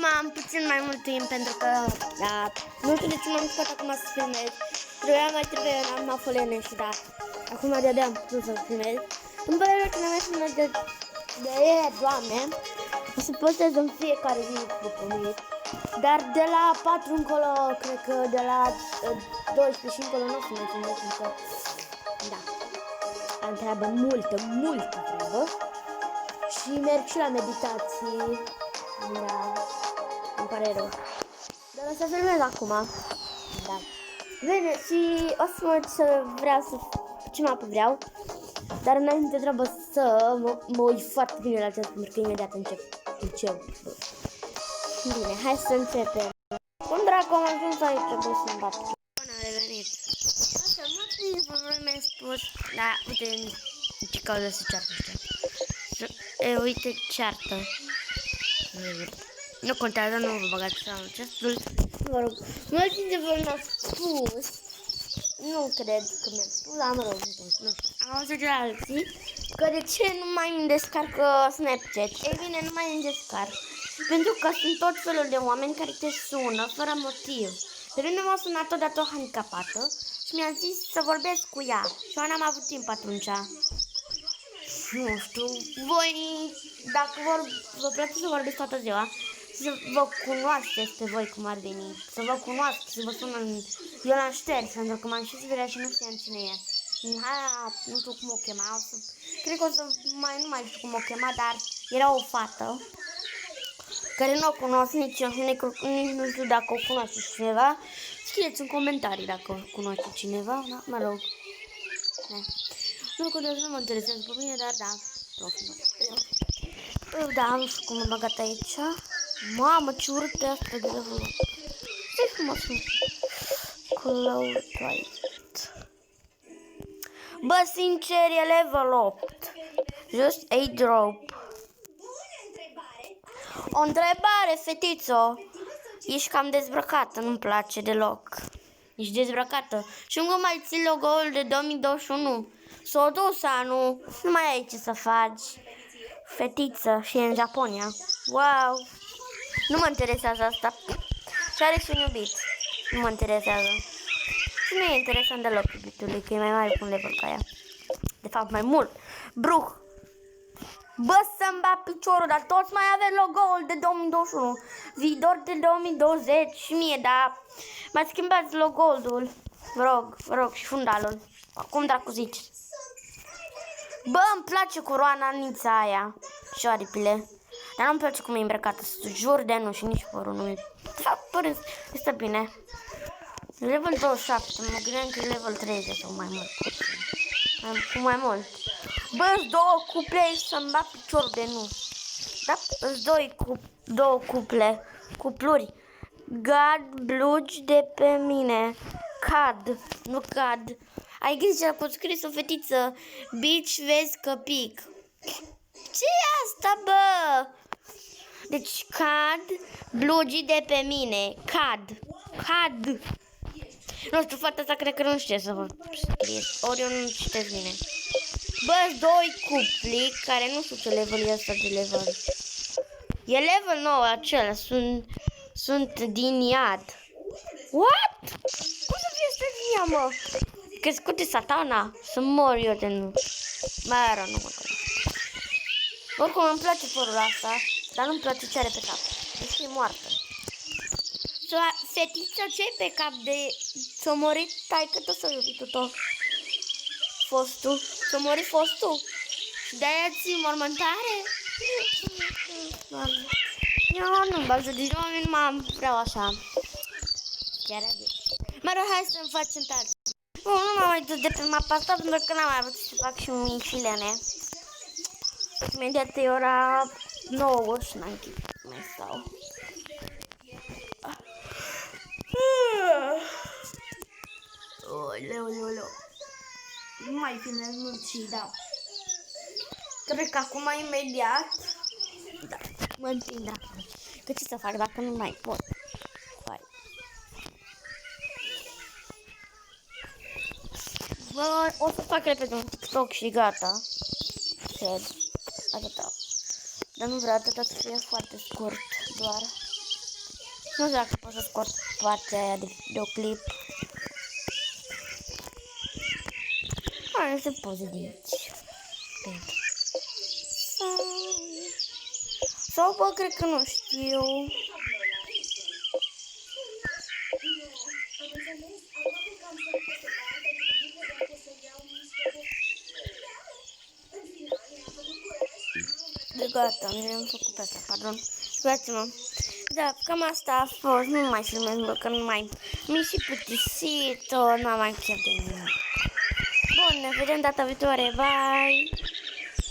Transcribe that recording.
Am puțin mai mult timp pentru că nu știu de ce m-am scos acum să filmez. Trebuie am afolene și acum de-abia am putut să filmez. Îmi pare rău că n-am mai filmat de ieri, Doamne. O să postez în fiecare zi filmit. Dar de la 4 încolo, cred că de la 12 și încolo nu o să mai filmez, pentru că am treabă multă treabă. Și merg și la meditații. Îmi pare rău. Dar o să filmez acum. Bine, și o să mă să vreau să ce mapă vreau. Dar înainte trebuie să mă uit foarte bine la acest, pentru că imediat încep. Bine, hai să începem. Cum dracu am ajuns aici, trebuie să-mi bat. Bun, am revenit. Așa, m-a mi-a spus, uite ce cauză să ceartă ăștia. Uite, ceartă. Nu contează, nu vă băgați seama acestul. Mă rog, mulți dintre voi mi-au spus, nu cred că mi-au spus, dar mă rog, nu știu. Am auzit de la alții că de ce nu mai îmi descarc Snapchat? Ei bine, nu mai îmi descarc. Pentru că sunt tot felul de oameni care te sună fără motiv. Pe mine m-a sunat odată o handicapată și mi-a zis să vorbesc cu ea. Și eu n-am avut timp atunci. Nu știu, voi, dacă vă place să vorbiți toată ziua, să vă cunoașteți pe voi cum ar veni, să vă cunoașteți, să vă sună eu l-am șters, pentru că m-am și spirat și nu știam cine e. Nu știu cum o chema, cred că nu mai știu cum o chema, dar era o fată care nu o cunosc nici nu știu dacă o cunoaște cineva. Scrieți în comentarii dacă o cunoaște cineva, da? Mă rog. Nu mă interesează pe mine, dar nu știu cum am băgat aici. Mamă, ce urât pe asta de level 8. Ce frumos. Cloud Private. Bă, sincer, e level 8. Just a drop. O întrebare, fetițo. Ești cam dezbrăcată, nu-mi place deloc. Ești dezbrăcată. Și încă mai ții logo-ul de 2021. S-o dus anul. Nu mai ai ce să faci. Fetiță și în Japonia. Wow. Nu mă interesează asta. Și are și un iubit. Nu mă interesează. Și nu e interesant deloc iubitului, că e mai mare cu un level ca ea. De fapt, mai mult. Bruh. Bă, să-mi bat piciorul, dar toți mai avem logo-ul de 2021. Viitor de 2020 și mie, dar mai schimbați logo-ul. Vă rog, și fundalul. Cum dracu zici? Bă, îmi place coroana nița aia și aripile. Dar nu-mi place cum e îmbrăcată, să jur de nu și nici părul nu e. De fapt, părul este bine. Level 27, mă gândeam că e level 30 sau mai mult. Cu mai mult. Bă-s două cuple să-mi bat piciorul de nu. Da? Îs două cupluri. Gad blugi de pe mine. Cad, nu cad. Ai grijă că scris o fetiță. Bici, vezi că pic. Ce e asta, bă? Deci cad blugi de pe mine. Cad. Nu știu, fata asta cred că nu știe să vă scrie. Ori eu nu citesc bine. Bă, doi cupli care nu știu ce level e ăsta de level. E level 9 acela, sunt din iad. What? Cum să fie ăsta din iad, mă? Crescute satana, să mor eu de nu. Mai rău, nu mă cred. Oricum îmi place părul asta, dar nu-mi place ce are pe cap. Deci e moartă. Fetiță, ce-i pe cap de... S-a murit taică tot să iubitul tău. Fostul. S-a murit fostul. Și de-aia ții mormântare? Eu nu-mi bag de oameni, nu vreau așa. Chiar e bine. Mă rog, hai să-mi facem pe alții. Nu m-am mai dus de pe mapa asta pentru că n-am mai avut să fac și un mișilene. Imediat e ora 9 și n-am chip. Mai stau. Oleu. Nu mai filmez mult și cred că acum imediat mă întind dracu. Că ce să fac dacă nu mai pot? Hai. Bă, o să fac repede un TikTok și gata. Cred. Atâta. Dar nu vreau atâta să fie foarte scurt, doar. Nu știu dacă pot să scot partea aia de videoclip. Hai, niște poze de aici. Sau, bă, cred că nu știu. De gata, mi-am făcut pe asta, pardon. Scuzați-mă. Da, cam asta a fost. Nu mai filmez mult, că nu mai... Mi-e și plictisit, nu am mai chef de nimic. Bun, ne vedem data viitoare. Bye!